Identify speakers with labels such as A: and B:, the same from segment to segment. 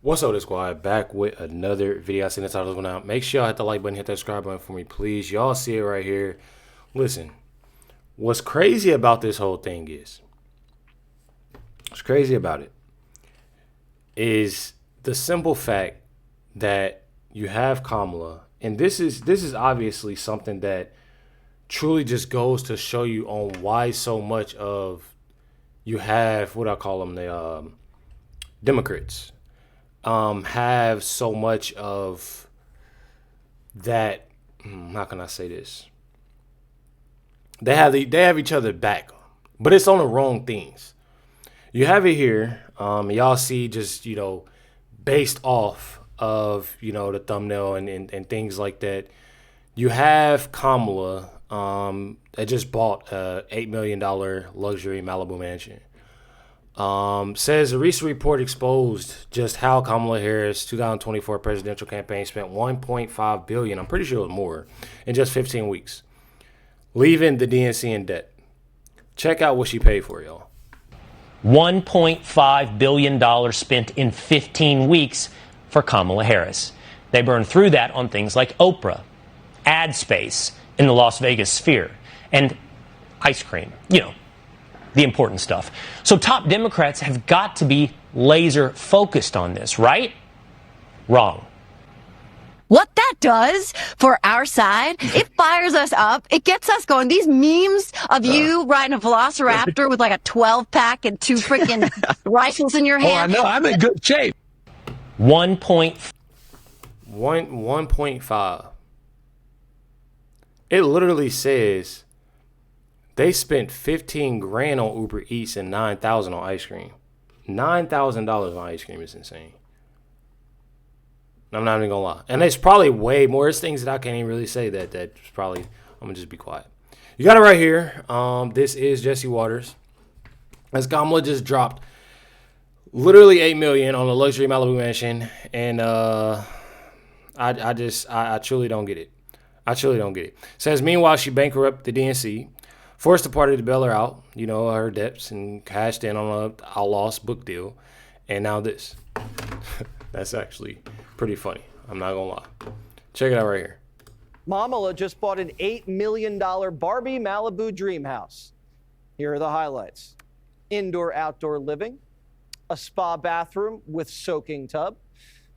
A: What's up, this squad? Back with another video. I seen the title going out. Make sure y'all hit the like button, hit that subscribe button for me, please. Y'all see it right here. Listen, what's crazy about this whole thing what's crazy about it is the simple fact that you have Kamala, and this is obviously something that truly just goes to show you on why so much of you have what I call them the Democrats. Have so much of that. How can I say this? They have each other back, but it's on the wrong things. You have it here. Y'all see just based off of the thumbnail and things like that. You have Kamala that just bought a $8 million luxury Malibu mansion. Says a recent report exposed just how Kamala Harris' 2024 presidential campaign spent $1.5 billion, I'm pretty sure it was more, in just 15 weeks, leaving the DNC in debt. Check out what she paid for, y'all.
B: $1.5 billion spent in 15 weeks for Kamala Harris. They burned through that on things like Oprah, ad space in the Las Vegas sphere, and ice cream, the important stuff. So top Democrats have got to be laser focused on this, right? Wrong.
C: What that does for our side, it fires us up. It gets us going. These memes of you riding a velociraptor with like a 12-pack and two freaking rifles in your hand.
D: Oh, I know. I'm in good shape.
A: 1.5. It literally says they spent 15 grand on Uber Eats and 9,000 on ice cream. $9,000 on ice cream is insane. I'm not even gonna lie. And it's probably way more. There's things that I can't even really say that's probably, I'm gonna just be quiet. You got it right here. This is Jesse Waters. As Kamala just dropped literally $8 million on a luxury Malibu mansion. And I truly don't get it. I truly don't get it. Says meanwhile she bankrupted the DNC, forced the party to bail her out, her debts, and cashed in on a lost book deal. And now this. That's actually pretty funny. I'm not going to lie. Check it out right here.
E: Kamala just bought an $8 million Barbie Malibu dream house. Here are the highlights. Indoor-outdoor living, a spa bathroom with soaking tub,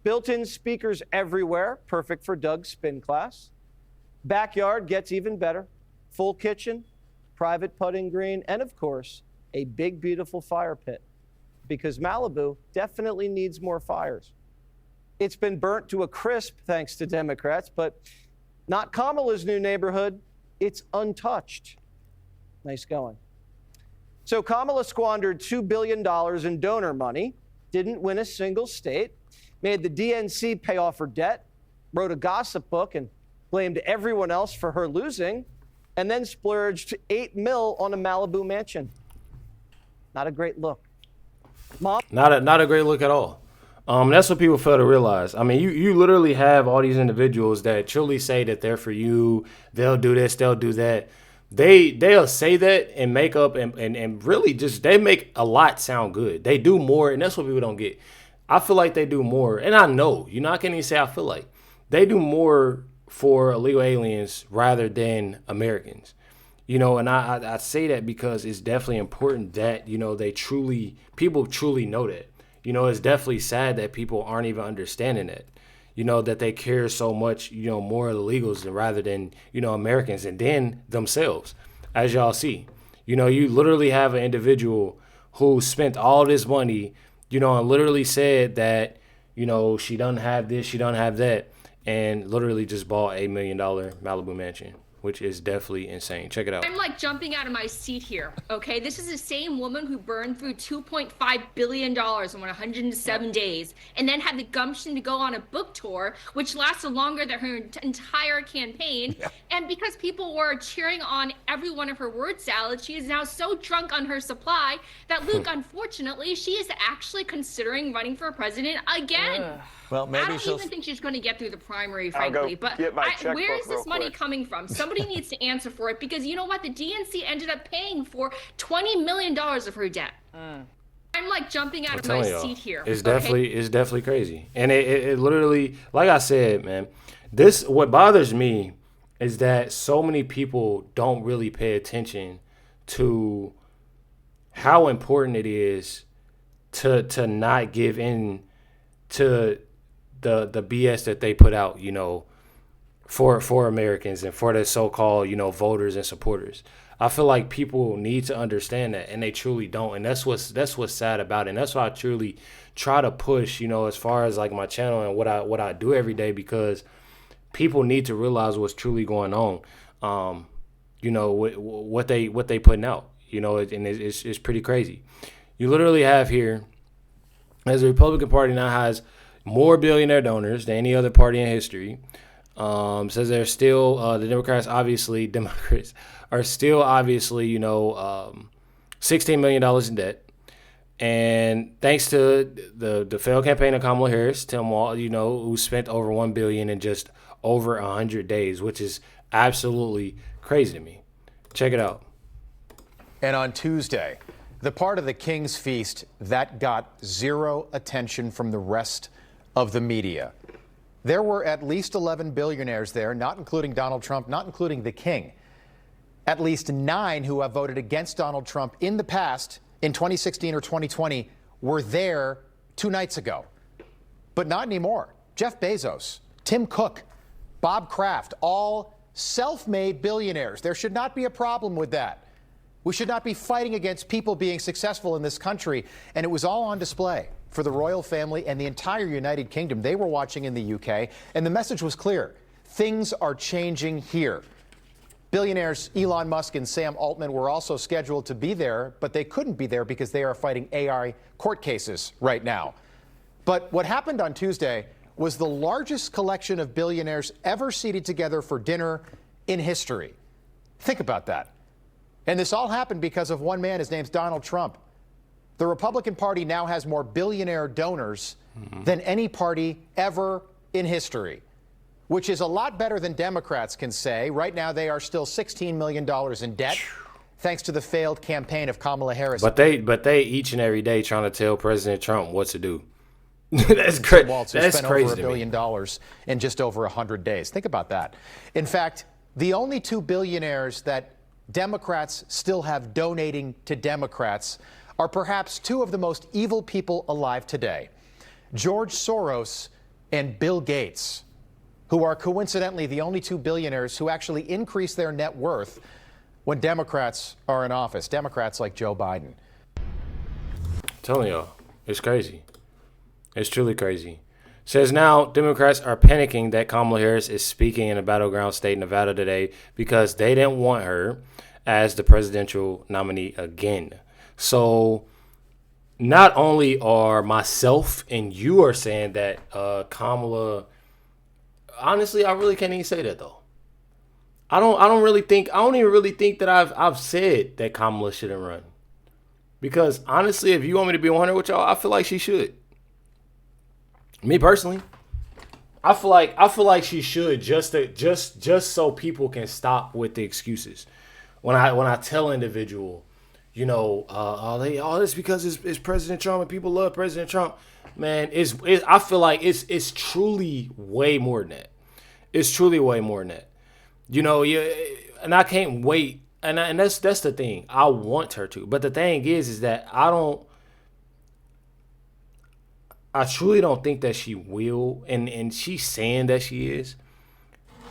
E: built-in speakers everywhere, perfect for Doug's spin class. Backyard gets even better. Full kitchen, private putting green, and of course, a big, beautiful fire pit. Because Malibu definitely needs more fires. It's been burnt to a crisp thanks to Democrats, but not Kamala's new neighborhood. It's untouched. Nice going. So Kamala squandered $2 billion in donor money, didn't win a single state, made the DNC pay off her debt, wrote a gossip book and blamed everyone else for her losing, and then splurged $8 million on a Malibu mansion. Not a great look. Mom?
A: Not a great look at all. That's what people fail to realize. I mean, you literally have all these individuals that truly say that they're for you. They'll do this, they'll do that. They'll say that and make up and really just they make a lot sound good. They do more, and that's what people don't get. I feel like they do more, and I know, I can't even say I feel like they do more for illegal aliens rather than Americans. And I say that because it's definitely important that, people truly know that. It's definitely sad that people aren't even understanding that, that they care so much, more of the illegals rather than, Americans and then themselves, as y'all see. You literally have an individual who spent all this money, and literally said that, she doesn't have this, she doesn't have that, and literally just bought $8 million Malibu mansion, which is definitely insane. Check it out.
F: I'm like jumping out of my seat here, okay? This is the same woman who burned through $2.5 billion in 107 days and then had the gumption to go on a book tour, which lasted longer than her entire campaign. Yeah. And because people were cheering on every one of her word salads, she is now so drunk on her supply that, Luke, unfortunately, she is actually considering running for president again.
D: Well, maybe
F: I don't even think she's going to get through the primary, frankly. But where is this money coming from? Somebody needs to answer for it because you know what? The DNC ended up paying for $20 million of her debt. I'm like jumping out
A: I'm
F: of my
A: telling y'all,
F: seat here.
A: it's
F: okay?
A: definitely crazy, and it literally, like I said, man, what bothers me is that so many people don't really pay attention to how important it is to not give in to the BS that they put out, for Americans and for the so-called, voters and supporters. I feel like people need to understand that, and they truly don't. And that's what's sad about it. And that's why I truly try to push, as far as like my channel and what I do every day, because people need to realize what's truly going on. What they putting out, and it's pretty crazy. You literally have here, as the Republican Party now has more billionaire donors than any other party in history. Says they're still the Democrats are still obviously $16 million in debt, and thanks to the failed campaign of Kamala Harris, Tim Wall, who spent over $1 billion in just over 100 days, which is absolutely crazy to me. Check it out.
D: And on Tuesday, the part of the King's Feast that got zero attention from the rest of the media. There were at least 11 billionaires there, not including Donald Trump, not including the King. At least 9 who have voted against Donald Trump in the past, in 2016 or 2020, were there 2 nights ago. But not anymore. Jeff Bezos, Tim Cook, Bob Kraft, all self-made billionaires. There should not be a problem with that. We should not be fighting against people being successful in this country. And it was all on display for the royal family and the entire United Kingdom. They were watching in the UK, and the message was clear. Things are changing here. Billionaires Elon Musk and Sam Altman were also scheduled to be there, but they couldn't be there because they are fighting AI court cases right now. But what happened on Tuesday was the largest collection of billionaires ever seated together for dinner in history. Think about that. And this all happened because of one man. His name's Donald Trump. The Republican Party now has more billionaire donors than any party ever in history, which is a lot better than Democrats can say. Right now, they are still $16 million in debt, thanks to the failed campaign of Kamala Harris.
A: But they each and every day trying to tell President Trump what to do. That's crazy. That's
D: spent
A: crazy.
D: Over $1 billion in just over 100 days. Think about that. In fact, the only 2 billionaires that Democrats still have donating to Democrats are perhaps 2 of the most evil people alive today, George Soros and Bill Gates, who are coincidentally the only 2 billionaires who actually increase their net worth when Democrats are in office, Democrats like Joe Biden.
A: I'm telling y'all, it's crazy. It's truly crazy. Says now Democrats are panicking that Kamala Harris is speaking in a battleground state, Nevada, today because they didn't want her as the presidential nominee again. So not only are myself and you are saying that Kamala, honestly, I really can't even say that though. I don't even really think that I've said that Kamala shouldn't run. Because honestly, if you want me to be 100 with y'all, I feel like she should. Me personally, I feel like she should just so people can stop with the excuses. When I tell an individual, it's because it's President Trump and people love President Trump, man, I feel like it's truly way more than that. It's truly way more than that. And I can't wait. And that's the thing. I want her to, but the thing is that I truly don't think that she will, and she's saying that she is,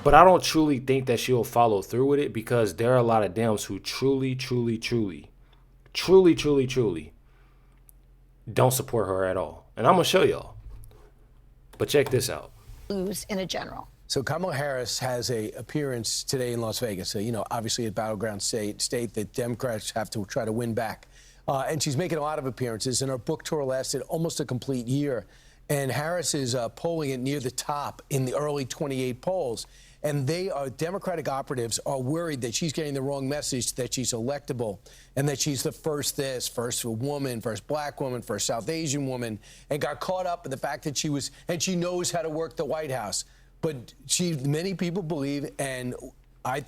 A: but I don't truly think that she'll follow through with it because there are a lot of Dems who truly don't support her at all. And I'm going to show y'all. But check this out.
G: Lose in a general.
H: So Kamala Harris has a appearance today in Las Vegas. So, obviously a battleground state that Democrats have to try to win back. And she's making a lot of appearances, and her book tour lasted almost a complete year. And Harris is polling it near the top in the early 28 polls. And Democratic operatives are worried that she's getting the wrong message, that she's electable, and that she's the first woman, first black woman, first South Asian woman, and got caught up in the fact that she knows how to work the White House. But many people believe, and I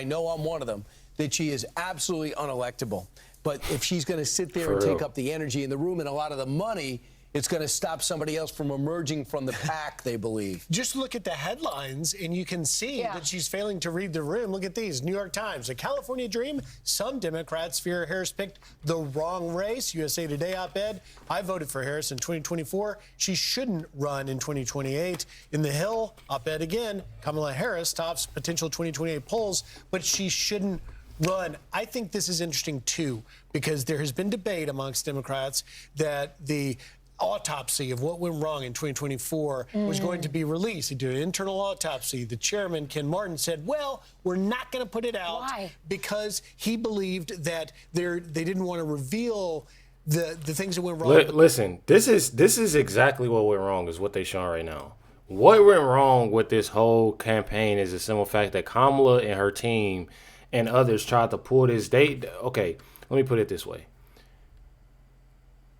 H: know I'm one of them, that she is absolutely unelectable. But if she's going to sit there and take up the energy in the room and a lot of the money, it's going to stop somebody else from emerging from the pack, they believe.
G: Just look at the headlines, and you can see that she's failing to read the room. Look at these. New York Times, a California dream. Some Democrats fear Harris picked the wrong race. USA Today op-ed. I voted for Harris in 2024. She shouldn't run in 2028. In The Hill, op-ed again. Kamala Harris tops potential 2028 polls, but she shouldn't run. I think this is interesting, too, because there has been debate amongst Democrats that the autopsy of what went wrong in 2024 was going to be released. They did an internal autopsy. The chairman, Ken Martin, said, well, we're not going to put it out.
C: Why?
G: Because he believed that they didn't want to reveal the things that went wrong.
A: Listen, this is exactly what went wrong is what they're showing right now. What went wrong with this whole campaign is the simple fact that Kamala and her team and others tried to pull this date. Okay, let me put it this way.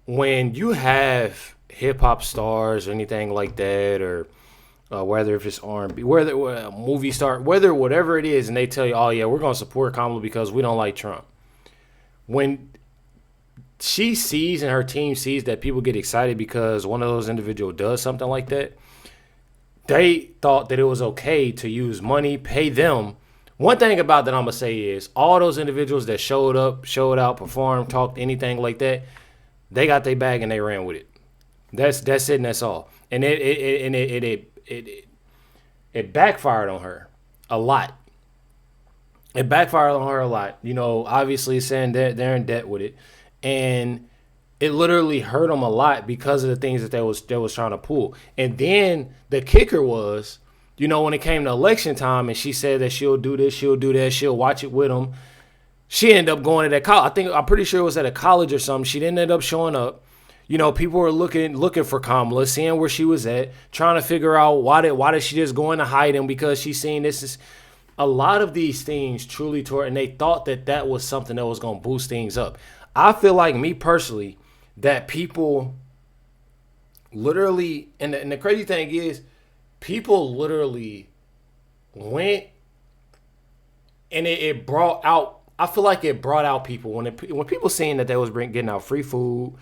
A: When you have hip-hop stars or anything like that, or whether if it's R&B, whether a movie star, whatever it is, and they tell you, oh, yeah, we're going to support Kamala because we don't like Trump. When she sees and her team sees that people get excited because one of those individuals does something like that, they thought that it was okay to use money, pay them. One thing about that I'm going to say is all those individuals that showed up, showed out, performed, talked, anything like that, they got their bag and they ran with it. That's it, and that's all. And it backfired on her a lot. It backfired on her a lot. You know, obviously saying that they're in debt with it, and it literally hurt them a lot because of the things that they was trying to pull. And then the kicker was, you know, when it came to election time, and she said that she'll do this, she'll do that, she'll watch it with them. She ended up going to that college. I'm pretty sure it was at a college or something. She didn't end up showing up. You know, people were looking for Kamala, seeing where she was at, trying to figure out why did she just go into hiding because she's seen this is a lot of these things truly tore, and they thought that was something that was going to boost things up. I feel like, me personally, that people literally, and the crazy thing is, people literally went, and it brought out. I feel like it brought out people when people seen that they was getting out free food,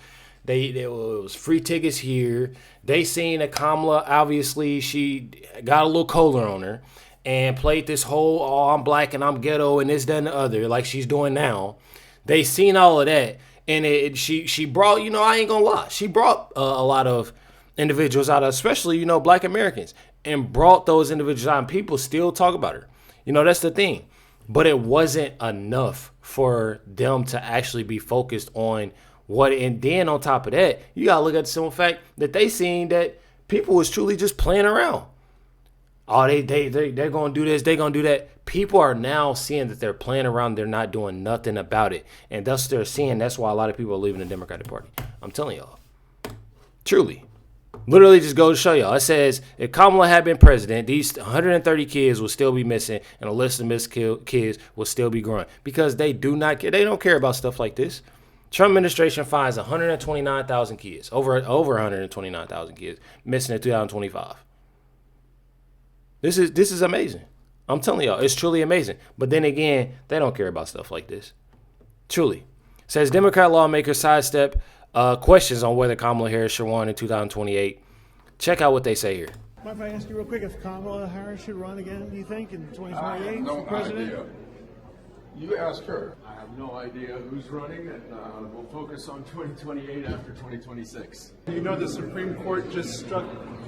A: it was free tickets here. They seen that Kamala, obviously she got a little collar on her and played this whole I'm black and I'm ghetto and this, that, and the other like she's doing now. They seen all of that, and she brought, you know, I ain't gonna lie, she brought a lot of individuals out, especially, you know, black Americans, and brought those individuals out, and people still talk about her. You know, that's the thing. But it wasn't enough for them to actually be focused on what. And then on top of that, you got to look at the simple fact that they seen that people was truly just playing around. Oh, they're going to do this, they're going to do that. People are now seeing that they're playing around. They're not doing nothing about it. And thus they're seeing that's why a lot of people are leaving the Democratic Party. I'm telling y'all. Truly. Literally just go to show y'all. It says if Kamala had been president, these 130 kids will still be missing, and a list of missed kids will still be growing because they don't care about stuff like this. Trump administration finds 129,000 kids, over 129,000 kids missing in 2025. This is amazing. I'm telling y'all, it's truly amazing. But then again, they don't care about stuff like this. Truly. It says Democrat lawmakers sidestep questions on whether Kamala Harris should run in 2028. Check out what they say here.
I: Mind if I ask you real quick if Kamala Harris should run again, do you think, in 2028
J: I have no
I: for president?
J: idea. You ask her. I have no idea who's running, and we'll focus on 2028 after 2026.
I: You know the Supreme Court just struck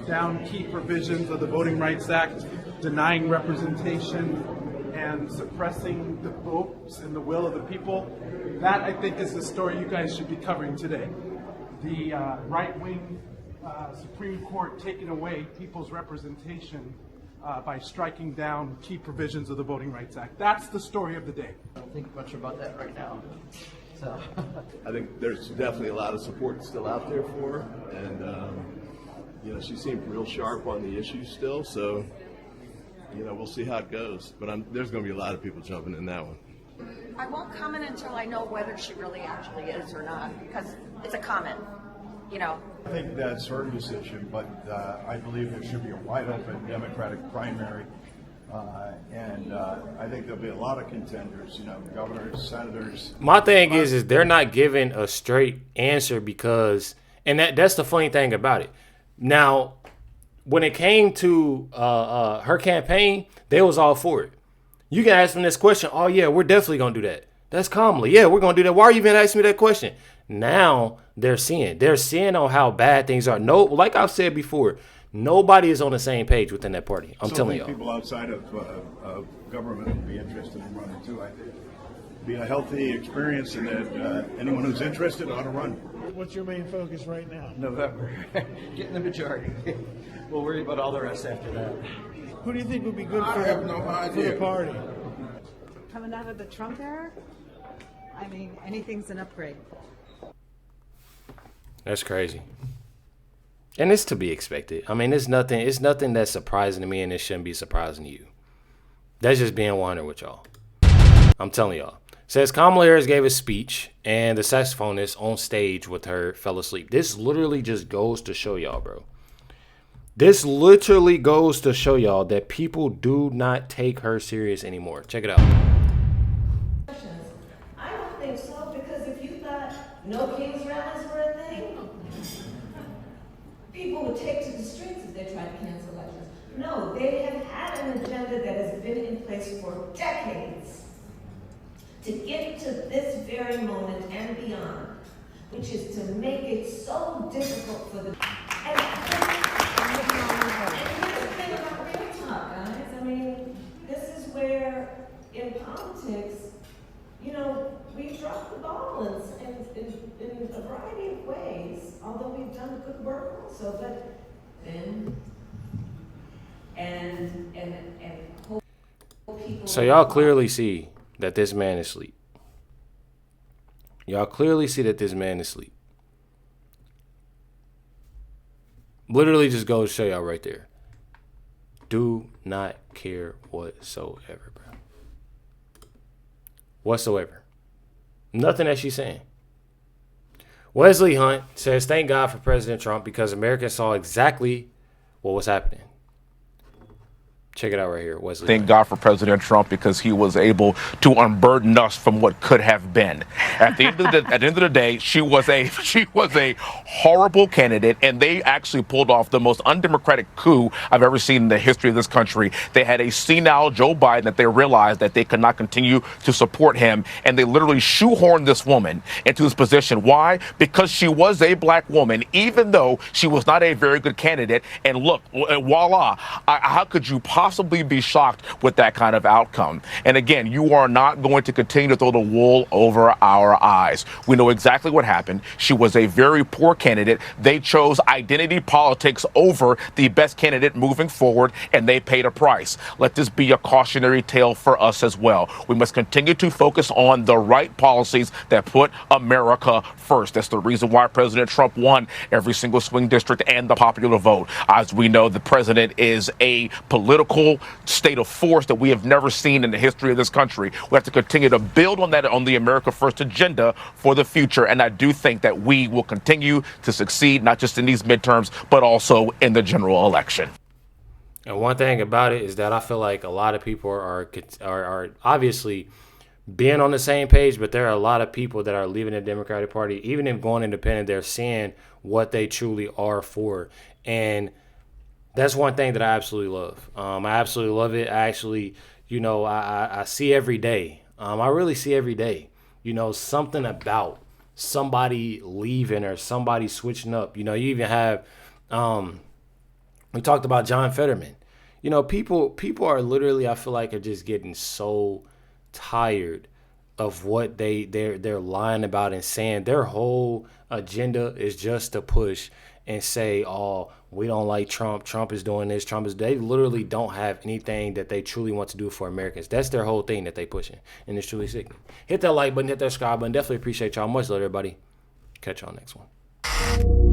I: down key provisions of the Voting Rights Act, denying representation and suppressing the votes and the will of the people. That, I think, is the story you guys should be covering today. The right-wing Supreme Court taking away people's representation by striking down key provisions of the Voting Rights Act. That's the story of the day.
K: I don't think much about that right now. So.
L: I think there's definitely a lot of support still out there for her, and you know, she seemed real sharp on the issues still, so you know, we'll see how it goes. But there's going to be a lot of people jumping in that one.
M: I won't comment until I know whether she really actually is or not, because it's a comment, you know.
N: I think that's her decision, but I believe there should be a wide open Democratic primary
J: And I think there'll be a lot of contenders, you know, governors, senators.
A: My thing is they're not giving a straight answer because, and that's the funny thing about it. Now, when it came to her campaign, they was all for it. You can ask them this question. Oh yeah, we're definitely gonna do that. That's Kamala. Yeah, we're gonna do that. Why are you even asking me that question? Now they're seeing on how bad things are. No, like I've said before, nobody is on the same page within that party. I'm telling y'all.
J: People outside of government would be interested in running too. I think be a healthy experience, and that anyone who's interested ought to run.
G: What's your main focus right now?
K: November. Getting the majority. We'll worry about all the rest after that.
G: Who do you think would be good
J: I have no
G: for the
J: idea.
G: party?
N: Coming out of the Trump era, I mean, anything's an upgrade.
A: That's crazy. And it's to be expected. I mean, it's nothing that's surprising to me, and it shouldn't be surprising to you. That's just being 100 with y'all. I'm telling y'all. Says Kamala Harris gave a speech, and the saxophonist on stage with her fell asleep. This literally just goes to show y'all, bro. This literally goes to show y'all that people do not take her serious anymore. Check it out.
O: I don't think so, because if you thought no King's rallies were a thing, people would take to the streets if they tried to cancel elections. No, they have had an agenda that has been in place for decades to get to this very moment and beyond, which is to make it so difficult for the... And here's the thing about real talk, guys. I mean, this is where, in politics, you know, we've dropped the ball in a variety of ways, although we've done good work also, but then, and people...
A: So y'all clearly see that this man is asleep. Y'all clearly see that this man is asleep. Literally just goes to show y'all right there. Do not care whatsoever, bro. Whatsoever. Nothing that she's saying. Wesley Hunt says, thank God for President Trump because Americans saw exactly what was happening. Check it out right here, Wesley.
P: Thank God for President Trump because he was able to unburden us from what could have been. At the end of the day, she was a horrible candidate, and they actually pulled off the most undemocratic coup I've ever seen in the history of this country. They had a senile Joe Biden that they realized that they could not continue to support him, and they literally shoehorned this woman into this position. Why? Because she was a black woman, even though she was not a very good candidate. And look, voila, how could you possibly be shocked with that kind of outcome? And again, you are not going to continue to throw the wool over our eyes. We know exactly what happened. She was a very poor candidate. They chose identity politics over the best candidate moving forward, and they paid a price. Let this be a cautionary tale for us as well. We must continue to focus on the right policies that put America first. That's the reason why President Trump won every single swing district and the popular vote. As we know, the president is a political state of force that we have never seen in the history of this country. We have to continue to build on that, on the America First agenda for the future. And I do think that we will continue to succeed, not just in these midterms, but also in the general election.
A: And one thing about it is that I feel like a lot of people are obviously being on the same page, but there are a lot of people that are leaving the Democratic Party, even if going independent, they're seeing what they truly are for. And that's one thing that I absolutely love. I absolutely love it. I actually, I see every day. I really see every day, something about somebody leaving or somebody switching up. You even have, we talked about John Fetterman. People are literally, I feel like, are just getting so tired of what they're lying about and saying. Their whole agenda is just to push and say, oh, we don't like Trump. Trump is doing this. They literally don't have anything that they truly want to do for Americans. That's their whole thing that they pushing. And it's truly sickening. Hit that like button, hit that subscribe button. Definitely appreciate y'all. Much love, everybody. Catch y'all next one.